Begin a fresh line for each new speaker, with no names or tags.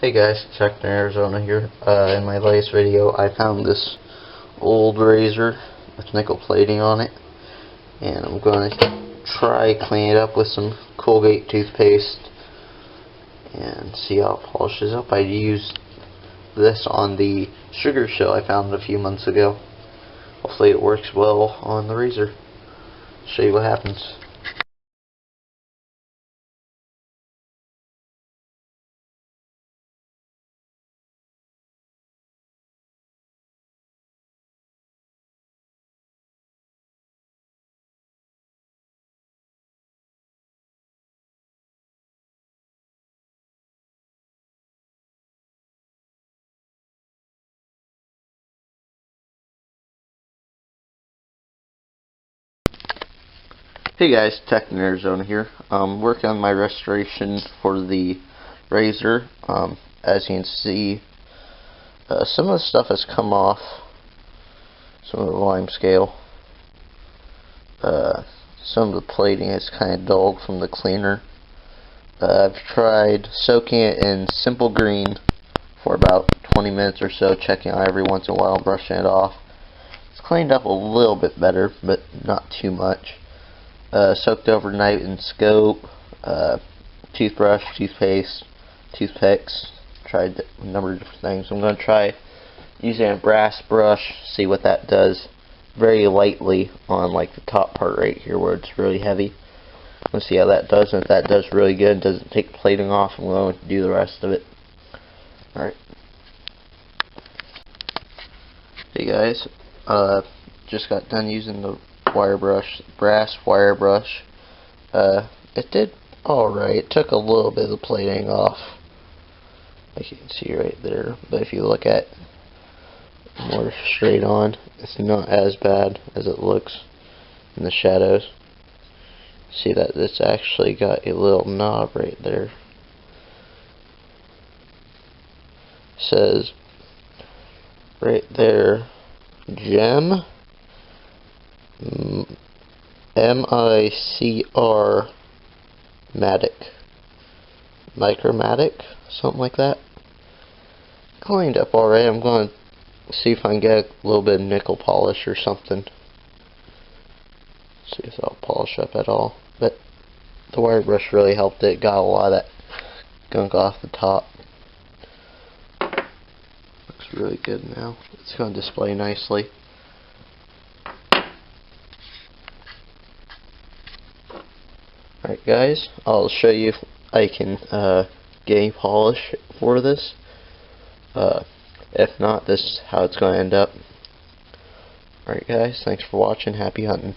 Hey guys, Tech in Arizona here. In my latest video, I found this old razor with nickel plating on it, and I'm going to try clean it up with some Colgate toothpaste and see how it polishes up. I used this on the sugar shell I found a few months ago. Hopefully it works well on the razor. Show you what happens. Hey guys, Tech in Arizona here. Working on my restoration for the razor. As you can see, some of the stuff has come off, some of the volume scale. Some of the plating is kind of dulled from the cleaner. I've tried soaking it in Simple Green for about 20 minutes or so, checking out every once in a while, brushing it off. It's cleaned up a little bit better, but not too much. Soaked overnight in Scope, toothbrush, toothpaste, toothpicks. Tried a number of different things. I'm going to try using a brass brush, see what that does, very lightly on like the top part right here where it's really heavy. Let's see how that does, and if that does really good, doesn't take the plating off, I'm going to do the rest of it. Alright. Hey guys, just got done using the wire brush, brass wire brush. It did alright. It took a little bit of the plating off, like you can see right there, but if you look at more straight on, it's not as bad as it looks in the shadows. See that it's actually got a little knob right there. It says right there, Gem M-I-C-R Matic, Micromatic, something like that. Cleaned up alright. I'm going to see if I can get a little bit of nickel polish or something. See if that'll polish up at all. But the wire brush really helped it. Got a lot of that gunk off the top. Looks really good now. It's going to display nicely. Alright guys, I'll show you if I can get any polish for this. If not, this is how it's going to end up. Alright guys, thanks for watching. Happy hunting.